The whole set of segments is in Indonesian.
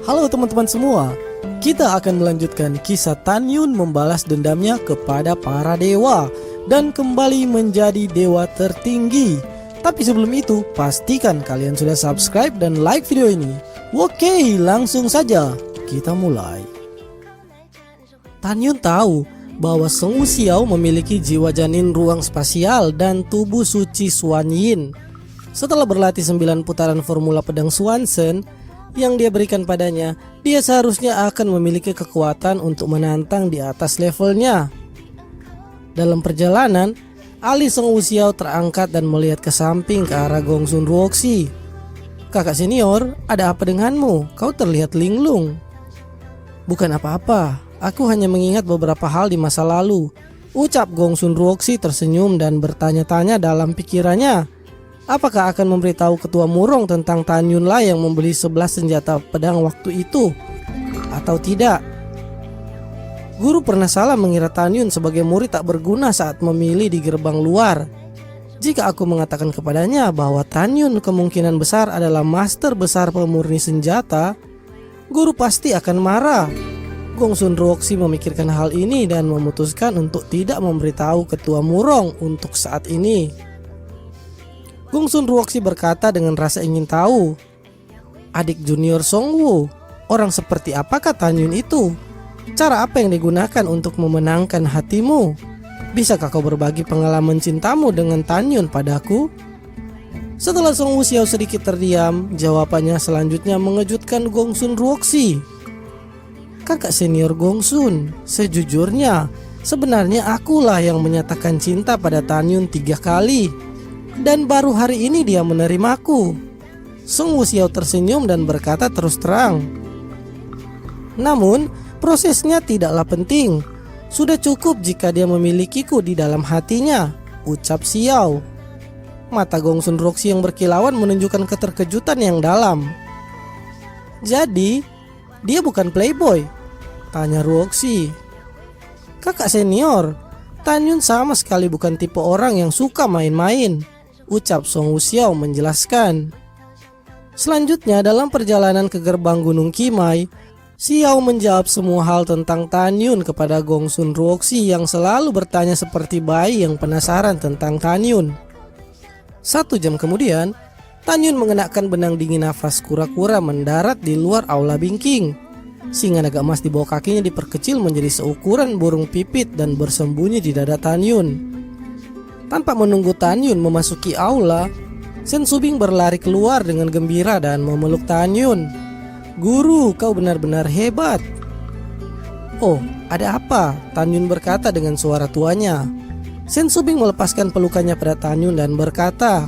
Halo teman-teman semua, kita akan melanjutkan kisah Tan Yun membalas dendamnya kepada para dewa dan kembali menjadi dewa tertinggi. Tapi sebelum itu, pastikan kalian sudah subscribe dan like video ini. Oke, langsung saja kita mulai. Tan Yun tahu bahwa Song Wuxiao memiliki jiwa janin ruang spasial dan tubuh suci Xuan Yin. Setelah berlatih 9 putaran formula pedang Swanson yang dia berikan padanya, dia seharusnya akan memiliki kekuatan untuk menantang di atas levelnya. Dalam perjalanan, alis Song Wuxiao terangkat dan melihat ke samping ke arah Gongsun Ruoxi. "Kakak senior, ada apa denganmu? Kau terlihat linglung." "Bukan apa-apa, aku hanya mengingat beberapa hal di masa lalu," ucap Gongsun Ruoxi tersenyum dan bertanya-tanya dalam pikirannya. Apakah akan memberitahu Ketua Murong tentang Tan Yun lah yang membeli 11 senjata pedang waktu itu atau tidak? Guru pernah salah mengira Tan Yun sebagai murid tak berguna saat memilih di gerbang luar. Jika aku mengatakan kepadanya bahwa Tan Yun kemungkinan besar adalah master besar pemurni senjata, guru pasti akan marah. Gongsun Ruoxi memikirkan hal ini dan memutuskan untuk tidak memberitahu Ketua Murong untuk saat ini. Gongsun Ruoxi berkata dengan rasa ingin tahu, "Adik junior Song Wu, orang seperti apakah Tan Yun itu? Cara apa yang digunakan untuk memenangkan hatimu? Bisakah kau berbagi pengalaman cintamu dengan Tan Yun padaku?" Setelah Song Wuxiao sedikit terdiam, jawabannya selanjutnya mengejutkan Gongsun Ruoxi. "Kakak senior Gongsun, sejujurnya sebenarnya akulah yang menyatakan cinta pada Tan Yun 3 kali. Dan baru hari ini dia menerimaku." Song Wuxiao tersenyum dan berkata terus terang, "Namun prosesnya tidaklah penting. Sudah cukup jika dia memilikiku di dalam hatinya," ucap Xiao. Mata Gongsun Ruoxi yang berkilauan menunjukkan keterkejutan yang dalam. "Jadi dia bukan playboy?" tanya Ruoxi. "Kakak senior, Tan Yun sama sekali bukan tipe orang yang suka main-main," ucap Song Wuxiao menjelaskan. Selanjutnya dalam perjalanan ke gerbang Gunung Qimai, Xiao menjawab semua hal tentang Tan Yun kepada Gongsun Ruoxi yang selalu bertanya seperti bayi yang penasaran tentang Tan Yun. 1 jam kemudian, Tan Yun mengenakan benang dingin nafas kura-kura mendarat di luar aula Bingking. Singa naga emas di bawah kakinya diperkecil menjadi seukuran burung pipit dan bersembunyi di dada Tan Yun. Tanpa menunggu Tan Yun memasuki aula, Shen Subing berlari keluar dengan gembira dan memeluk Tan Yun. "Guru, kau benar-benar hebat." "Oh, ada apa?" Tan Yun berkata dengan suara tuanya. Shen Subing melepaskan pelukannya pada Tan Yun dan berkata,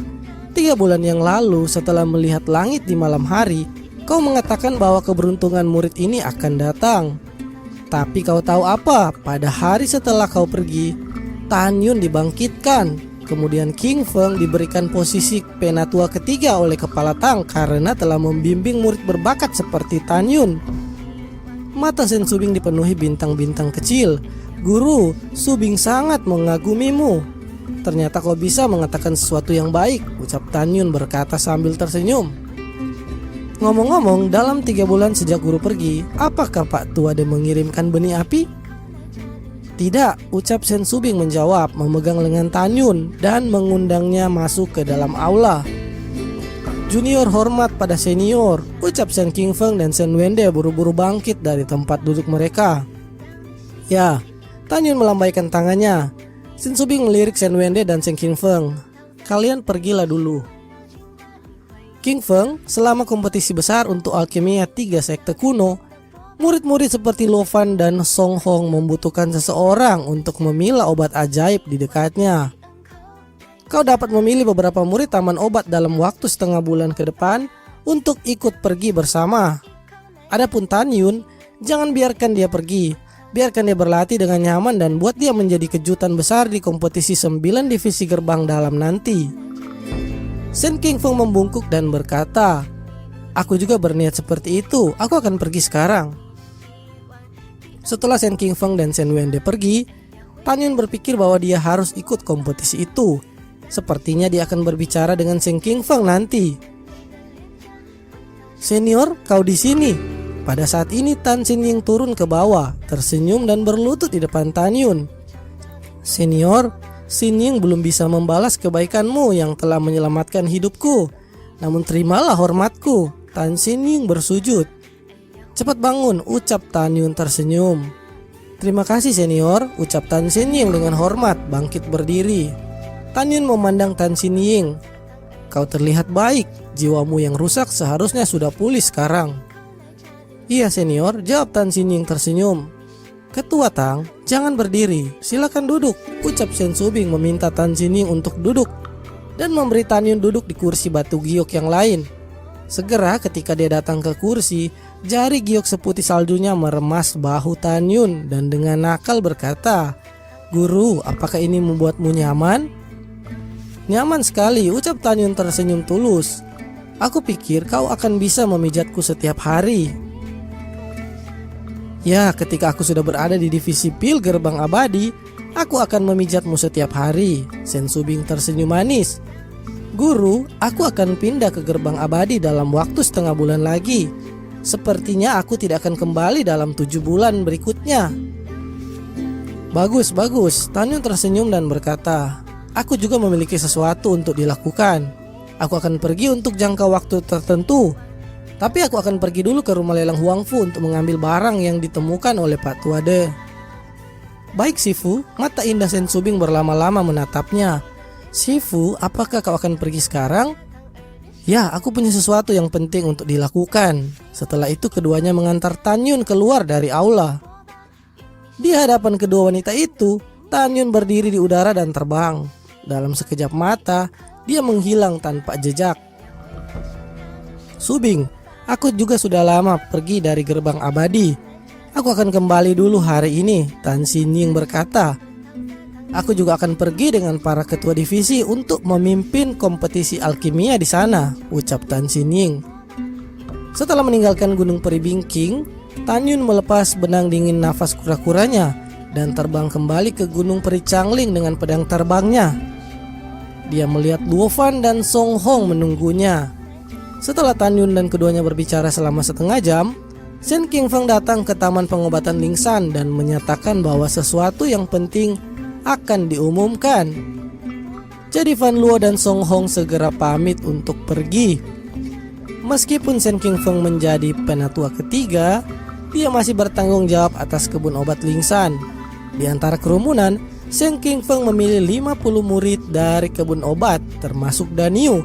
"3 bulan yang lalu setelah melihat langit di malam hari, kau mengatakan bahwa keberuntungan murid ini akan datang. Tapi kau tahu apa? Pada hari setelah kau pergi, Tan Yun dibangkitkan. Kemudian King Feng diberikan posisi penatua ketiga oleh Kepala Tang karena telah membimbing murid berbakat seperti Tan Yun." Mata Shen Subing dipenuhi bintang-bintang kecil. "Guru, Subing sangat mengagumimu. Ternyata kau bisa mengatakan sesuatu yang baik," ucap Tan Yun berkata sambil tersenyum. "Ngomong-ngomong, dalam 3 bulan sejak guru pergi, apakah Pak Tua ada mengirimkan benih api?" "Tidak," ucap Shen Subing menjawab, memegang lengan Tan Yun dan mengundangnya masuk ke dalam aula. "Junior hormat pada senior," ucap Shen Qingfeng dan Shen Wende buru-buru bangkit dari tempat duduk mereka. "Ya," Tan Yun melambaikan tangannya. Shen Subing melirik Shen Wende dan Shen Qingfeng. "Kalian pergilah dulu." Qingfeng, selama kompetisi besar untuk alkimia 3 sekte kuno, murid-murid seperti Lo Fan dan Song Hong membutuhkan seseorang untuk memilah obat ajaib di dekatnya. Kau dapat memilih beberapa murid taman obat dalam waktu setengah bulan ke depan untuk ikut pergi bersama. Adapun Tan Yun, jangan biarkan dia pergi. Biarkan dia berlatih dengan nyaman dan buat dia menjadi kejutan besar di kompetisi 9 divisi gerbang dalam nanti. Shen Qingfeng membungkuk dan berkata, "Aku juga berniat seperti itu. Aku akan pergi sekarang." Setelah Shen Qingfeng dan Shen Wende pergi, Tan Yun berpikir bahwa dia harus ikut kompetisi itu. Sepertinya dia akan berbicara dengan Shen Qingfeng nanti. "Senior, kau di sini?" Pada saat ini Tan Xinying turun ke bawah, tersenyum dan berlutut di depan Tan Yun. "Senior, Xinying belum bisa membalas kebaikanmu yang telah menyelamatkan hidupku. Namun terimalah hormatku." Tan Xinying bersujud. "Cepat bangun," ucap Tan Yun tersenyum. "Terima kasih senior," ucap Tan Xinying dengan hormat bangkit berdiri. Tan Yun memandang Tan Xinying. "Kau terlihat baik, jiwamu yang rusak seharusnya sudah pulih sekarang." "Iya senior," jawab Tan Xinying tersenyum. "Ketua Tang, jangan berdiri, silakan duduk," ucap Sen Subing meminta Tan Xinying untuk duduk dan memberi Tan Yun duduk di kursi batu giok yang lain. Segera ketika dia datang ke kursi, jari giok seputih saljunya meremas bahu Tan Yun dan dengan nakal berkata, "Guru, apakah ini membuatmu nyaman?" "Nyaman sekali," ucap Tan Yun tersenyum tulus. "Aku pikir kau akan bisa memijatku setiap hari." "Ya, ketika aku sudah berada di divisi pil gerbang abadi, aku akan memijatmu setiap hari." Sen Subing tersenyum manis. "Guru, aku akan pindah ke gerbang abadi dalam waktu setengah bulan lagi. Sepertinya aku tidak akan kembali dalam 7 bulan berikutnya." "Bagus, bagus." Tan Yun tersenyum dan berkata, "Aku juga memiliki sesuatu untuk dilakukan. Aku akan pergi untuk jangka waktu tertentu. Tapi aku akan pergi dulu ke rumah lelang Huangfu untuk mengambil barang yang ditemukan oleh Pak Tuade." "Baik Sifu." Mata indah Sen Subing berlama-lama menatapnya. "Sifu, apakah kau akan pergi sekarang?" "Ya, aku punya sesuatu yang penting untuk dilakukan." Setelah itu keduanya mengantar Tan Yun keluar dari aula. Di hadapan kedua wanita itu, Tan Yun berdiri di udara dan terbang. Dalam sekejap mata, dia menghilang tanpa jejak. "Subing, aku juga sudah lama pergi dari gerbang abadi. Aku akan kembali dulu hari ini," Tan Xinying berkata. "Aku juga akan pergi dengan para ketua divisi untuk memimpin kompetisi alkimia di sana," ucap Tan Xinying. Setelah meninggalkan Gunung Peri Bingking, Tan Yun melepas benang dingin nafas kura-kuranya dan terbang kembali ke Gunung Peri Changling dengan pedang terbangnya. Dia melihat Luo Fan dan Song Hong menunggunya. Setelah Tan Yun dan keduanya berbicara selama setengah jam, Shen Qingfeng datang ke taman pengobatan Lingshan dan menyatakan bahwa sesuatu yang penting akan diumumkan. Jadi Fan Luo dan Song Hong segera pamit untuk pergi. Meskipun Shen Qingfeng menjadi penatua ketiga, dia masih bertanggung jawab atas kebun obat Lingshan. Di antara kerumunan, Shen Qingfeng memilih 50 murid dari kebun obat termasuk Daniu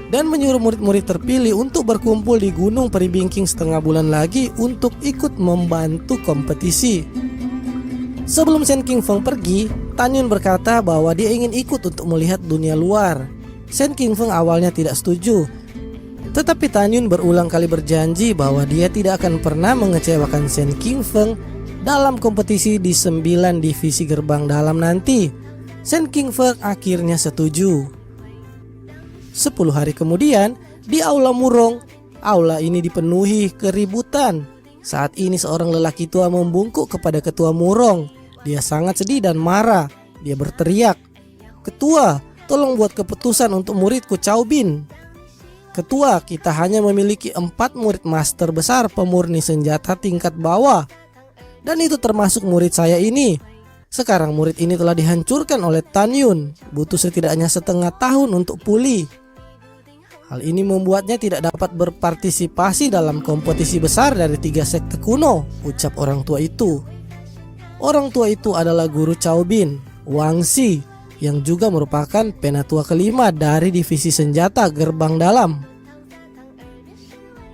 dan menyuruh murid-murid terpilih untuk berkumpul di Gunung Peri Bingking setengah bulan lagi untuk ikut membantu kompetisi. Sebelum Shen Qingfeng pergi, Tan Yun berkata bahwa dia ingin ikut untuk melihat dunia luar. Shen Qingfeng awalnya tidak setuju, tetapi Tan Yun berulang kali berjanji bahwa dia tidak akan pernah mengecewakan Shen Qingfeng dalam kompetisi di 9 divisi gerbang dalam nanti. Shen Qingfeng akhirnya setuju. 10 hari kemudian, di Aula Murong, aula ini dipenuhi keributan. Saat ini seorang lelaki tua membungkuk kepada ketua Murong. Dia sangat sedih dan marah. Dia berteriak, "Ketua, tolong buat keputusan untuk muridku Cao Bin." "Ketua, kita hanya memiliki 4 murid master besar pemurni senjata tingkat bawah. Dan itu termasuk murid saya ini. Sekarang murid ini telah dihancurkan oleh Tan Yun. Butuh setidaknya setengah tahun untuk pulih. Hal ini membuatnya tidak dapat berpartisipasi dalam kompetisi besar dari 3 sekte kuno," ucap orang tua itu. Orang tua itu adalah guru Cao Bin, Wang Xi, yang juga merupakan penatua kelima dari divisi senjata gerbang dalam.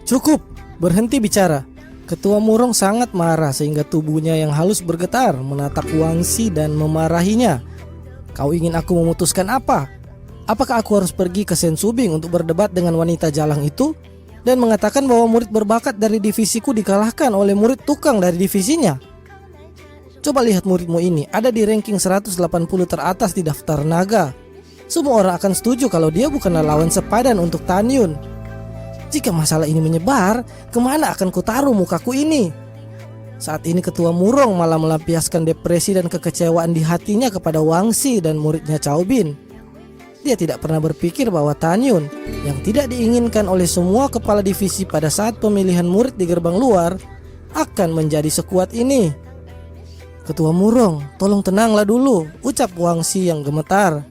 "Cukup, berhenti bicara." Ketua Murong sangat marah sehingga tubuhnya yang halus bergetar menatap Wang Xi dan memarahinya. "Kau ingin aku memutuskan apa? Apakah aku harus pergi ke Sen Subing untuk berdebat dengan wanita jalang itu dan mengatakan bahwa murid berbakat dari divisiku dikalahkan oleh murid tukang dari divisinya? Coba lihat muridmu ini, ada di ranking 180 teratas di daftar naga. Semua orang akan setuju kalau dia bukanlah lawan sepadan untuk Tan Yun. Jika masalah ini menyebar, kemana akan kutaruh mukaku ini?" Saat ini ketua Murong malah melampiaskan depresi dan kekecewaan di hatinya kepada Wang Xi dan muridnya Cao Bin. Dia tidak pernah berpikir bahwa Tan Yun, yang tidak diinginkan oleh semua kepala divisi pada saat pemilihan murid di gerbang luar, akan menjadi sekuat ini. Ketua Murong, tolong tenanglah dulu, ucap Wangxi yang gemetar.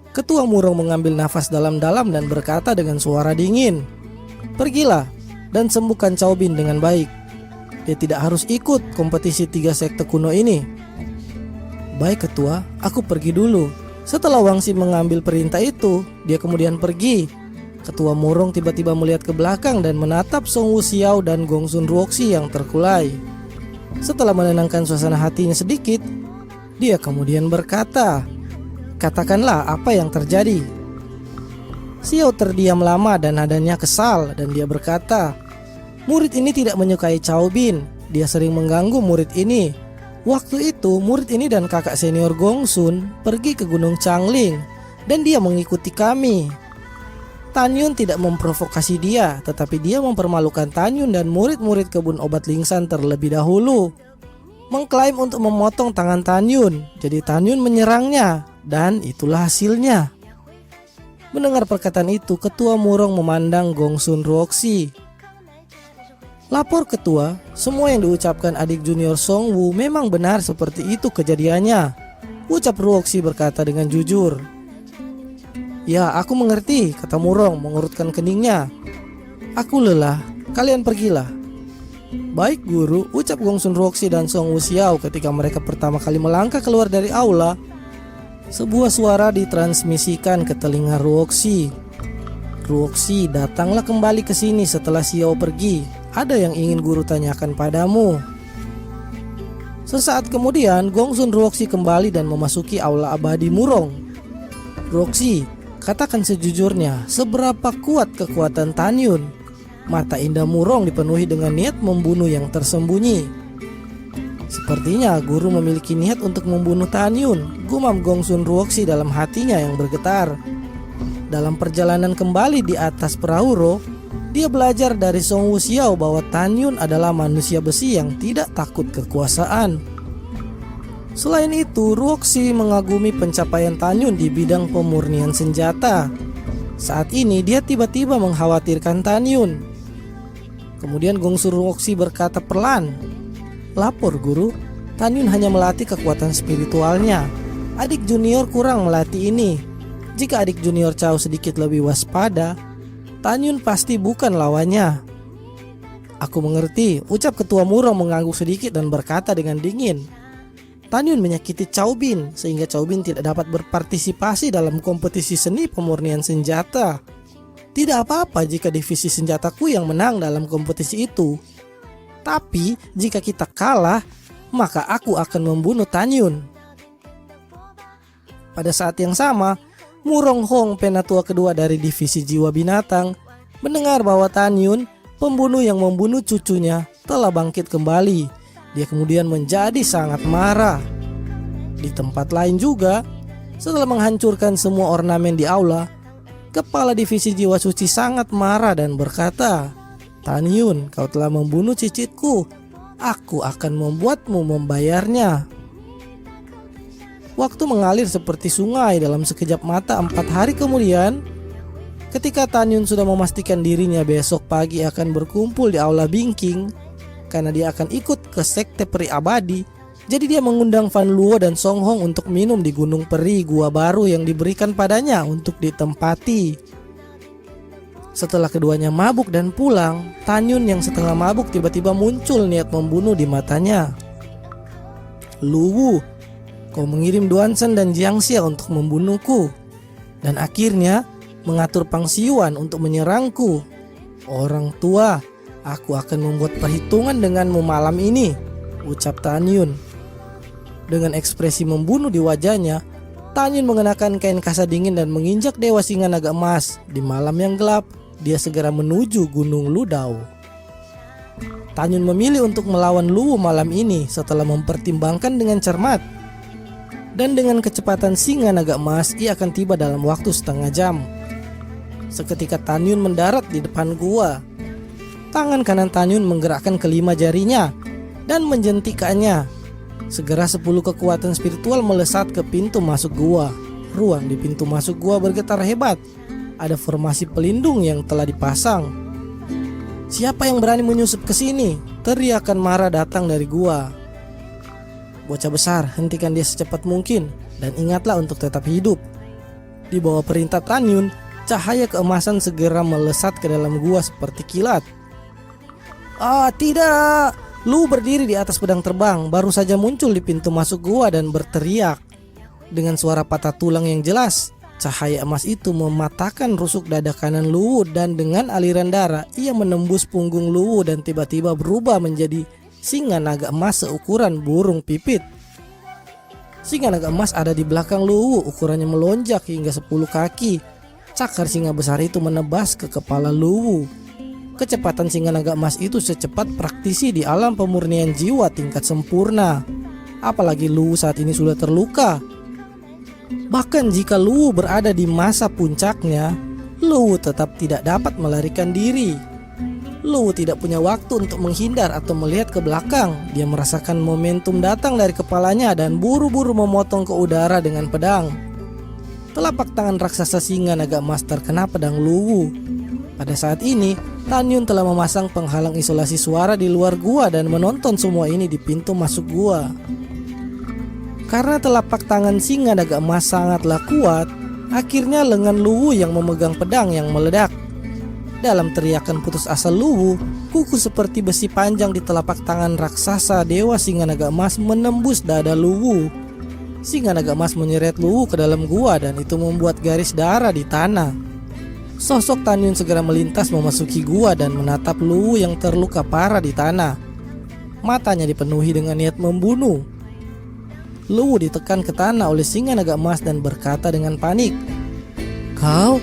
Ketua Murong mengambil nafas dalam-dalam dan berkata dengan suara dingin, "Pergilah dan sembuhkan Cao Bin dengan baik. Dia tidak harus ikut kompetisi 3 sekte kuno ini." "Baik ketua, aku pergi dulu." Setelah Wangxi mengambil perintah itu, dia kemudian pergi. Ketua Murong tiba-tiba melihat ke belakang dan menatap Song Wuxiao dan Gongsun Ruoxi yang terkulai. Setelah menenangkan suasana hatinya sedikit, dia kemudian berkata, "Katakanlah apa yang terjadi." Xiao terdiam lama dan nadanya kesal dan dia berkata, "Murid ini tidak menyukai Cao Bin. Dia sering mengganggu murid ini. Waktu itu murid ini dan kakak senior Gongsun pergi ke Gunung Changling dan dia mengikuti kami. Tan Yun tidak memprovokasi dia, tetapi dia mempermalukan Tan Yun dan murid-murid kebun obat Lingsan terlebih dahulu. Mengklaim untuk memotong tangan Tan Yun, jadi Tan Yun menyerangnya dan itulah hasilnya." Mendengar perkataan itu, Ketua Murong memandang Gongsun Ruoxi. "Lapor ketua, semua yang diucapkan adik junior Song Wu memang benar seperti itu kejadiannya," ucap Ruoxi berkata dengan jujur. "Ya, aku mengerti," kata Murong mengurutkan keningnya. "Aku lelah, kalian pergilah." "Baik guru," ucap Gongsun Ruoxi dan Song Wuxiao ketika mereka pertama kali melangkah keluar dari aula. Sebuah suara ditransmisikan ke telinga Ruoxi. "Ruoxi, datanglah kembali ke sini setelah Xiao pergi. Ada yang ingin guru tanyakan padamu." Sesaat kemudian, Gongsun Ruoxi kembali dan memasuki aula abadi Murong. "Ruoxi, katakan sejujurnya, seberapa kuat kekuatan Tan Yun?" Mata indah Murong dipenuhi dengan niat membunuh yang tersembunyi. "Sepertinya guru memiliki niat untuk membunuh Tan Yun," gumam Gongsun Ruoxi dalam hatinya yang bergetar. Dalam perjalanan kembali di atas perahu Ro, dia belajar dari Song Wuxiao bahwa Tan Yun adalah manusia besi yang tidak takut kekuasaan. Selain itu, Ruoxi mengagumi pencapaian Tan Yun di bidang pemurnian senjata. Saat ini dia tiba-tiba mengkhawatirkan Tan Yun. Kemudian Gongsun Ruoxi berkata perlahan, "Lapor guru, Tan Yun hanya melatih kekuatan spiritualnya. Adik junior kurang melatih ini. Jika adik junior Cao sedikit lebih waspada, Tan Yun pasti bukan lawannya." "Aku mengerti," ucap Ketua Murong mengangguk sedikit dan berkata dengan dingin, "Tan Yun menyakiti Cao Bin sehingga Cao Bin tidak dapat berpartisipasi dalam kompetisi seni pemurnian senjata. Tidak apa-apa jika divisi senjataku yang menang dalam kompetisi itu. Tapi jika kita kalah, maka aku akan membunuh Tan Yun." Pada saat yang sama, Murong Hong, penatua kedua dari divisi jiwa binatang, mendengar bahwa Tan Yun, pembunuh yang membunuh cucunya, telah bangkit kembali. Dia kemudian menjadi sangat marah. Di tempat lain juga, setelah menghancurkan semua ornamen di aula, kepala divisi jiwa suci sangat marah dan berkata, "Tan Yun, kau telah membunuh cicitku. Aku akan membuatmu membayarnya." Waktu mengalir seperti sungai dalam sekejap mata. 4 hari kemudian, ketika Tan Yun sudah memastikan dirinya besok pagi akan berkumpul di aula Bingking karena dia akan ikut ke sekte peri abadi, jadi dia mengundang Fan Luo dan Song Hong untuk minum di Gunung Peri, gua baru yang diberikan padanya untuk ditempati. Setelah keduanya mabuk dan pulang, Tan Yun yang setengah mabuk tiba-tiba muncul niat membunuh di matanya. "Luwu, kau mengirim Duansen dan Jiangxia untuk membunuhku, dan akhirnya mengatur Pang Xiyuan untuk menyerangku. Orang tua, aku akan membuat perhitungan denganmu malam ini," ucap Tan Yun. Dengan ekspresi membunuh di wajahnya, Tan Yun mengenakan kain kasa dingin dan menginjak Dewa Singa Naga Emas. Di malam yang gelap, dia segera menuju Gunung Ludao. Tan Yun memilih untuk melawan Luwu malam ini setelah mempertimbangkan dengan cermat. Dan dengan kecepatan singa naga emas, ia akan tiba dalam waktu setengah jam. Seketika Tan Yun mendarat di depan gua. Tangan kanan Tan Yun menggerakkan kelima jarinya dan menjentikannya. Segera 10 kekuatan spiritual melesat ke pintu masuk gua. Ruang di pintu masuk gua bergetar hebat. Ada formasi pelindung yang telah dipasang. Siapa yang berani menyusup ke sini? Teriakan marah datang dari gua. Bocah besar, hentikan dia secepat mungkin dan ingatlah untuk tetap hidup. Di bawah perintah Tan Yun, cahaya keemasan segera melesat ke dalam gua seperti kilat. Ah, tidak! Lu berdiri di atas pedang terbang, baru saja muncul di pintu masuk gua dan berteriak. Dengan suara patah tulang yang jelas, cahaya emas itu mematahkan rusuk dada kanan Luwu dan dengan aliran darah ia menembus punggung Luwu dan tiba-tiba berubah menjadi singa naga emas seukuran burung pipit. Singa naga emas ada di belakang Luwu, ukurannya melonjak hingga 10 kaki. Cakar singa besar itu menebas ke kepala Luwu. Kecepatan singa naga emas itu secepat praktisi di alam pemurnian jiwa tingkat sempurna. Apalagi Luwu saat ini sudah terluka. Bahkan jika Luwu berada di masa puncaknya, Luwu tetap tidak dapat melarikan diri. Luwu tidak punya waktu untuk menghindar atau melihat ke belakang. Dia merasakan momentum datang dari kepalanya dan buru-buru memotong ke udara dengan pedang. Telapak tangan raksasa singa naga emas terkena pedang Luwu. Pada saat ini, Tan Yun telah memasang penghalang isolasi suara di luar gua dan menonton semua ini di pintu masuk gua. Karena telapak tangan singa naga emas sangatlah kuat, akhirnya lengan Luwu yang memegang pedang yang meledak. Dalam teriakan putus asa Luwu, kuku seperti besi panjang di telapak tangan raksasa dewa singa naga emas menembus dada Luwu. Singa naga emas menyeret Luwu ke dalam gua dan itu membuat garis darah di tanah. Sosok Tan Yun segera melintas memasuki gua dan menatap Luwu yang terluka parah di tanah. Matanya dipenuhi dengan niat membunuh. Luwu ditekan ke tanah oleh singa naga emas dan berkata dengan panik, Kau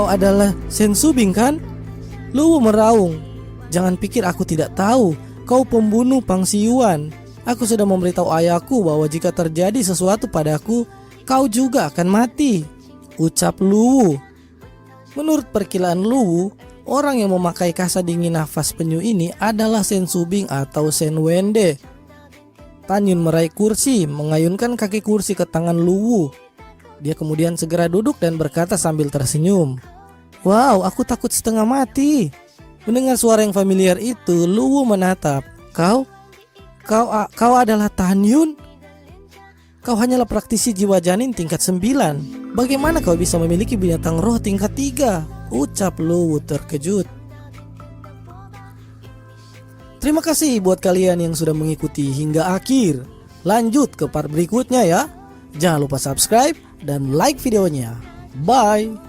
adalah Shen Subing kan? Luwu meraung, jangan pikir aku tidak tahu, kau pembunuh Pang Siyuan. Aku sudah memberitahu ayahku bahwa jika terjadi sesuatu padaku, kau juga akan mati, ucap Luwu. Menurut perkiraan Luwu, orang yang memakai kasa dingin nafas penyu ini adalah Shen Subing atau Shen Wende. Tan Yun meraih kursi, mengayunkan kaki kursi ke tangan Luwu. Dia kemudian segera duduk dan berkata sambil tersenyum, Wow, aku takut setengah mati. Mendengar suara yang familiar itu, Luwu menatap. Kau adalah Tan Yun? Kau hanyalah praktisi jiwa janin tingkat 9. Bagaimana kau bisa memiliki binatang roh tingkat 3? Ucap Luwu terkejut. Terima kasih buat kalian yang sudah mengikuti hingga akhir. Lanjut ke part berikutnya ya. Jangan lupa subscribe dan like videonya. Bye.